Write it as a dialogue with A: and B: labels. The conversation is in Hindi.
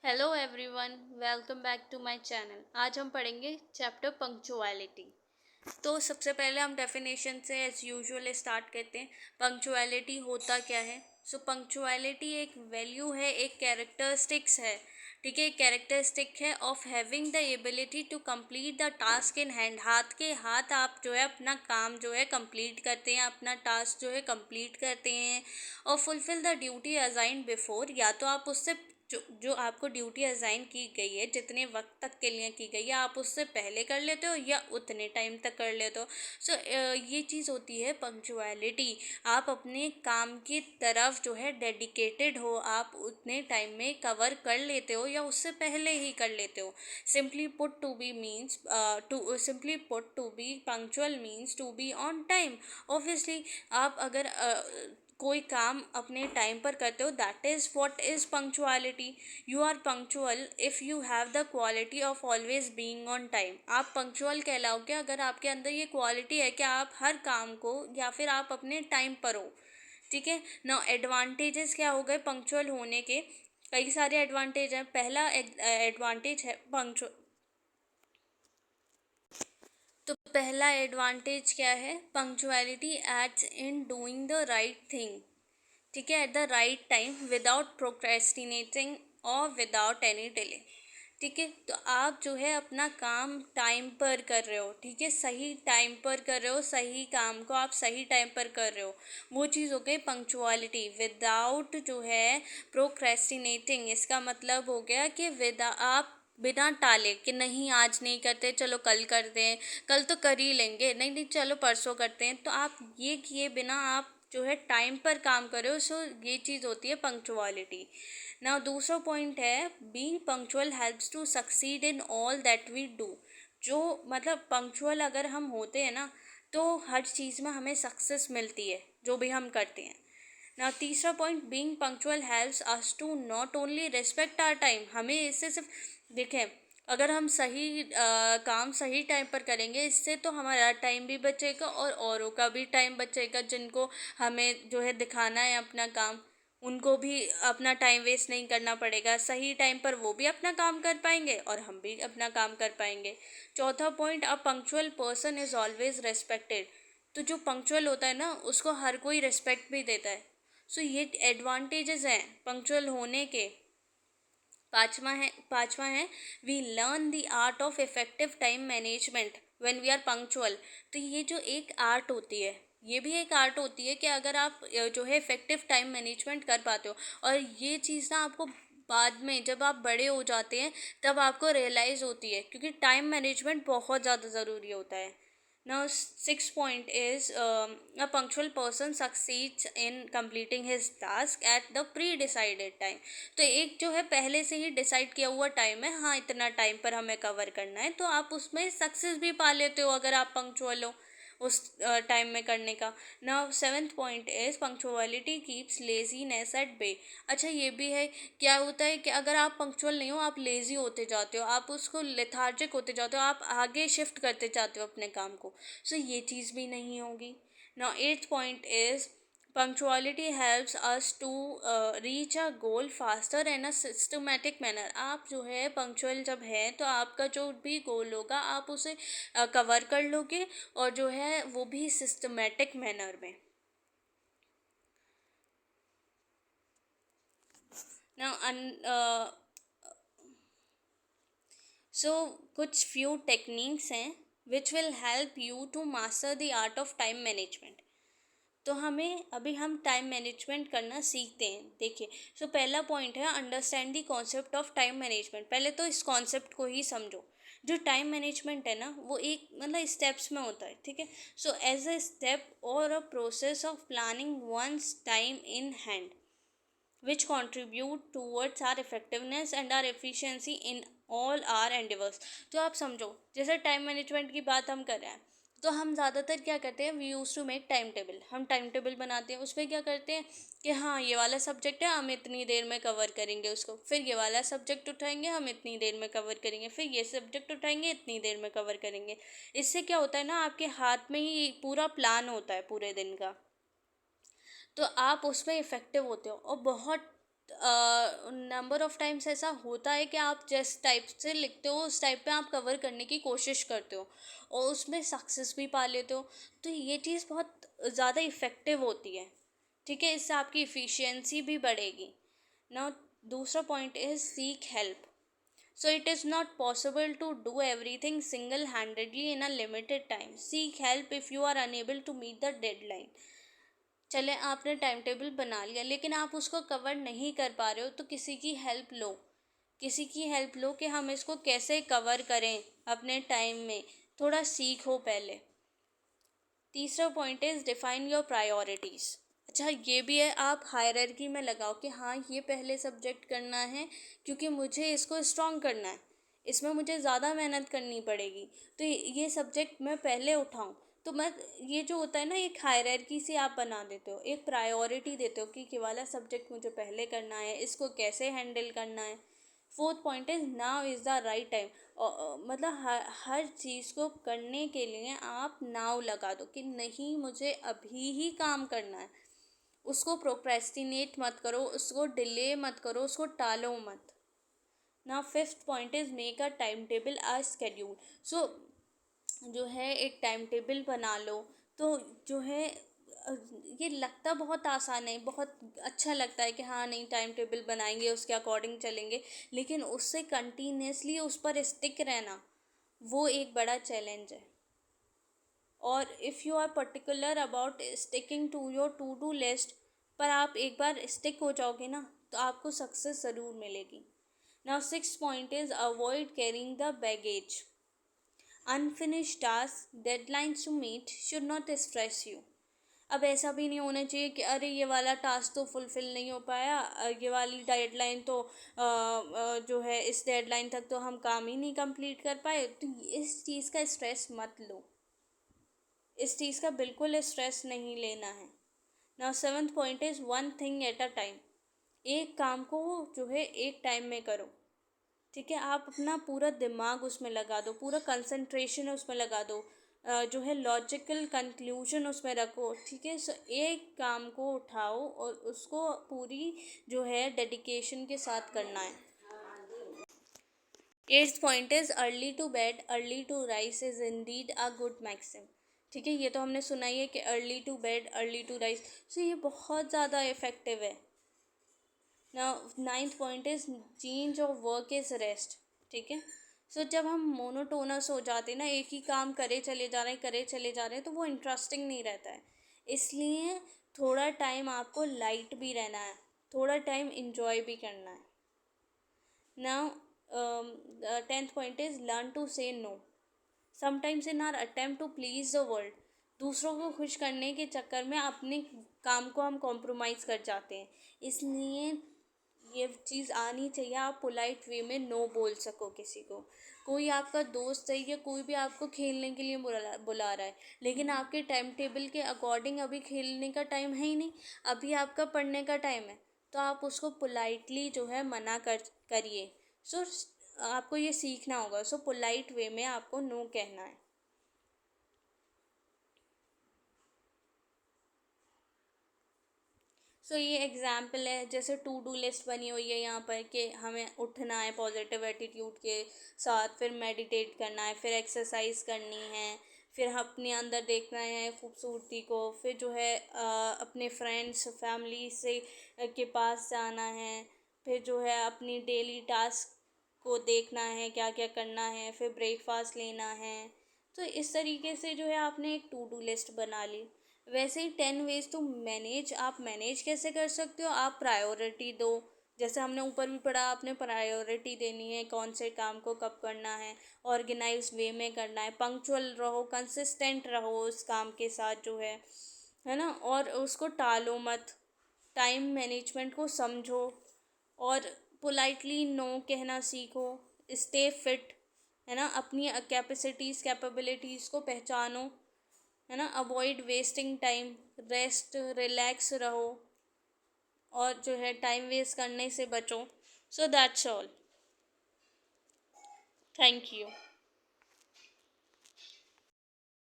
A: Hello everyone, welcome back to my channel. आज हम पढ़ेंगे चैप्टर पंक्चुअलिटी। तो सबसे पहले हम डेफिनेशन से एज यूजुअल स्टार्ट करते हैं। पंक्चुअलिटी होता क्या है? सो पंक्चुअलिटी एक वैल्यू है, एक कैरेक्टरिस्टिक्स है। ठीक है, एक कैरेक्टरिस्टिक है of having the ability to complete the task in hand. हाथ के हाथ आप जो है अपना काम जो है कंप्लीट करते हैं, अपना टास्क जो है कंप्लीट करते हैं और fulfil the duty assigned before. या तो आप उससे जो जो आपको ड्यूटी असाइन की गई है, जितने वक्त तक के लिए की गई है, आप उससे पहले कर लेते हो या उतने टाइम तक कर लेते हो। सो ये चीज़ होती है पंक्चुअलिटी। आप अपने काम की तरफ जो है डेडिकेटेड हो, आप उतने टाइम में कवर कर लेते हो या उससे पहले ही कर लेते हो। Simply put to be means simply put to be punctual means to be on time. Obviously आप अगर कोई काम अपने टाइम पर करते हो, that is what is punctuality. You are punctual if you have the quality of always being on time. आप पंक्चुअल कहलाओगे अगर आपके अंदर ये क्वालिटी है कि आप हर काम को या फिर आप अपने टाइम पर हो। ठीक है ना। एडवांटेजेस क्या हो गए पंक्चुअल होने के? कई सारे एडवांटेज हैं। पहला एडवांटेज है पंक्चुअल। तो पहला एडवांटेज क्या है? Punctuality aids in doing the right thing. ठीक है, at the right time without procrastinating और विदाउट एनी डिले। ठीक है, तो आप जो है अपना काम टाइम पर कर रहे हो। ठीक है, सही टाइम पर कर रहे हो, सही काम को आप सही टाइम पर कर रहे हो। वो चीज़ हो गई पंक्चुअलिटी। विदाउट जो है प्रोक्रेस्टिनेटिंग, इसका मतलब हो गया कि विदा आप बिना टाले कि नहीं आज नहीं करते, चलो कल करते हैं, कल तो कर ही लेंगे, नहीं नहीं चलो परसों करते हैं। तो आप ये किए बिना आप जो है टाइम पर काम करो। सो ये चीज़ होती है पंक्चुअलिटी। ना दूसरा पॉइंट है being punctual helps to succeed in all that we do. जो मतलब पंक्चुअल अगर हम होते हैं ना, तो हर चीज़ में हमें सक्सेस मिलती है जो भी हम करते हैं। ना तीसरा point being punctual helps us to not only respect our time. हमें इससे सिर्फ देखें, अगर हम सही काम सही टाइम पर करेंगे, इससे तो हमारा टाइम भी बचेगा और औरों का भी टाइम बचेगा, जिनको हमें जो है दिखाना है अपना काम, उनको भी अपना टाइम वेस्ट नहीं करना पड़ेगा। सही टाइम पर वो भी अपना काम कर पाएंगे और हम भी अपना काम कर पाएंगे। चौथा point, a punctual person is always respected. तो जो पंक्चुअल होता है ना, उसको हर कोई रिस्पेक्ट भी देता है। सो ये एडवांटेजेस हैं पंक्चुअल होने के। पांचवा है we learn the art of effective time management when we are punctual. तो ये जो एक आर्ट होती है, ये भी एक आर्ट होती है कि अगर आप जो है इफेक्टिव टाइम मैनेजमेंट कर पाते हो। और ये चीज़ ना आपको बाद में जब आप बड़े हो जाते हैं तब आपको रियलाइज़ होती है, क्योंकि टाइम मैनेजमेंट बहुत ज़्यादा ज़रूरी होता है। Now, sixth point is a punctual person succeeds in completing his task at the pre-decided time. तो एक जो है पहले से ही डिसाइड किया हुआ टाइम है, हाँ इतना टाइम पर हमें कवर करना है, तो आप उसमें सक्सेस भी पा लेते हो अगर आप पंक्चुअल हो उस टाइम में करने का। Now seventh point is punctuality keeps laziness at bay. अच्छा ये भी है, क्या होता है कि अगर आप पंक्चुअल नहीं हो, आप लेज़ी होते जाते हो, आप उसको लेथार्जिक होते जाते हो, आप आगे शिफ्ट करते जाते हो अपने काम को। सो ये चीज़ भी नहीं होगी। Now eighth point is punctuality helps us to reach a goal faster and a systematic manner. आप जो है पंक्चुअल जब है तो आपका जो भी गोल होगा आप उसे कवर कर लोगे, और जो है वो भी सिस्टमेटिक मैनर में। ना सो कुछ फ्यू टेक्निक्स हैं which will help you to master the art of time management. तो हमें अभी हम टाइम मैनेजमेंट करना सीखते हैं। देखिए, सो पहला पॉइंट है understand the concept of time management. पहले तो इस कॉन्सेप्ट को ही समझो। जो टाइम मैनेजमेंट है ना, वो एक मतलब स्टेप्स में होता है। ठीक है, सो एज अ स्टेप और a process of planning once time in hand which contribute towards our effectiveness and our efficiency in all our endeavors। तो आप समझो, जैसे टाइम मैनेजमेंट की बात हम कर रहे हैं, तो हम ज़्यादातर क्या करते हैं, we use to make time table. हम टाइम टेबल बनाते हैं, उसमें क्या करते हैं कि हाँ ये वाला सब्जेक्ट है, हम इतनी देर में कवर करेंगे उसको, फिर ये वाला सब्जेक्ट उठाएंगे, हम इतनी देर में कवर करेंगे, फिर ये सब्जेक्ट उठाएंगे, इतनी देर में कवर करेंगे। इससे क्या होता है ना, आपके हाथ में ही पूरा प्लान होता है पूरे दिन का, तो आप उसमें इफ़ेक्टिव होते हो और बहुत नंबर ऑफ टाइम्स ऐसा होता है कि आप जिस टाइप से लिखते हो उस टाइप पे आप कवर करने की कोशिश करते हो और उसमें सक्सेस भी पा लेते हो। तो ये चीज़ बहुत ज़्यादा इफ़ेक्टिव होती है, ठीक है। इससे आपकी इफ़िशियंसी भी बढ़ेगी। नाउ दूसरा point is seek help. So it is not possible to do everything single-handedly in a limited time. Seek help if you are unable to meet the deadline. चले आपने टाइम टेबल बना लिया लेकिन आप उसको कवर नहीं कर पा रहे हो तो किसी की हेल्प लो। किसी की हेल्प लो कि हम इसको कैसे कवर करें अपने टाइम में। थोड़ा सीखो पहले। तीसरा point is define your priorities. अच्छा ये भी है, आप हायरार्की में लगाओ कि हाँ ये पहले सब्जेक्ट करना है क्योंकि मुझे इसको स्ट्रॉन्ग करना है, इसमें मुझे ज़्यादा मेहनत करनी पड़ेगी, तो ये सब्जेक्ट मैं पहले उठाऊँ। तो मैं ये जो होता है ना, एक हायरार्की से आप बना देते हो, एक प्रायोरिटी देते हो कि ये वाला सब्जेक्ट मुझे पहले करना है, इसको कैसे हैंडल करना है। Fourth point is now is the right time. मतलब हर चीज़ को करने के लिए आप नाउ लगा दो कि नहीं मुझे अभी ही काम करना है। उसको प्रोक्रेस्टिनेट मत करो, उसको डिले मत करो, उसको टालो मत। ना fifth point is make a time table or schedule. So जो है एक टाइम टेबल बना लो। तो जो है ये लगता बहुत आसान है, बहुत अच्छा लगता है कि हाँ नहीं टाइम टेबल बनाएंगे उसके अकॉर्डिंग चलेंगे, लेकिन उससे कंटिन्यूसली उस पर स्टिक रहना वो एक बड़ा चैलेंज है। और if you are particular about sticking to your to do list, पर आप एक बार स्टिक हो जाओगे ना तो आपको सक्सेस ज़रूर मिलेगी। Now six point is avoid carrying the baggage. Unfinished task deadlines to meet should not stress you. अब ऐसा भी नहीं होना चाहिए कि अरे ये वाला टास्क तो फुलफ़िल नहीं हो पाया, ये वाली डेडलाइन तो जो है इस डेडलाइन तक तो हम काम ही नहीं कंप्लीट कर पाए। तो इस चीज़ का स्ट्रेस मत लो, इस चीज़ का बिल्कुल स्ट्रेस नहीं लेना है। Now seventh point is one thing at a time. एक काम को जो है एक टाइम में करो, ठीक है। आप अपना पूरा दिमाग उसमें लगा दो, पूरा कंसंट्रेशन उसमें लगा दो, जो है लॉजिकल कंक्लूजन उसमें रखो, ठीक है। सो एक काम को उठाओ और उसको पूरी जो है डेडिकेशन के साथ करना है। Eighth point is early to bed early to rise is indeed a good maxim. ठीक है, ये तो हमने सुना ही है कि early to bed early to rise, so ये बहुत ज़्यादा इफ़ेक्टिव है। Ninth point is change of work is rest. ठीक है, सो जब हम मोनोटोनस हो जाते हैं ना, एक ही काम करे चले जा रहे हैं करे चले जा रहे हैं, तो वो इंटरेस्टिंग नहीं रहता है। इसलिए थोड़ा टाइम आपको लाइट भी रहना है, थोड़ा टाइम इंजॉय भी करना है। Now tenth point is learn to say no. Sometimes in our attempt to please the world, दूसरों को खुश करने के चक्कर में अपने काम को हम कॉम्प्रोमाइज़ कर जाते हैं। इसलिए ये चीज़ आनी चाहिए, आप पोलाइट वे में नो बोल सको किसी को। कोई आपका दोस्त है या कोई भी आपको खेलने के लिए बुला रहा है, लेकिन आपके टाइम टेबल के अकॉर्डिंग अभी खेलने का टाइम है ही नहीं, अभी आपका पढ़ने का टाइम है, तो आप उसको पोलाइटली जो है मना करिए। सो आपको ये सीखना होगा। सो पोलाइट वे में आपको नो कहना है। सो ये एग्जाम्पल है, जैसे टू डू लिस्ट बनी हुई है यहाँ पर कि हमें उठना है पॉजिटिव एटीट्यूड के साथ, फिर मेडिटेट करना है, फिर एक्सरसाइज करनी है, फिर अपने अंदर देखना है खूबसूरती को, फिर जो है अपने फ्रेंड्स फैमिली से के पास जाना है, फिर जो है अपनी डेली टास्क को देखना है क्या क्या करना है, फिर ब्रेकफास्ट लेना है। तो इस तरीके से जो है आपने एक टू डू लिस्ट बना ली। वैसे ही 10 वेज टू मैनेज, आप मैनेज कैसे कर सकते हो, आप प्रायोरिटी दो। जैसे हमने ऊपर भी पढ़ा, आपने प्रायोरिटी देनी है कौन से काम को कब करना है, ऑर्गेनाइज वे में करना है, पंक्चुअल रहो, कंसिस्टेंट रहो उस काम के साथ जो है ना, और उसको टालो मत, टाइम मैनेजमेंट को समझो, और पोलाइटली नो कहना सीखो, स्टे फिट, है ना, अपनी कैपेसिटीज़ कैपेबिलिटीज़ को पहचानो, है ना, avoid wasting time, rest relax रहो, और जो है टाइम वेस्ट करने से बचो। So that's all. Thank you.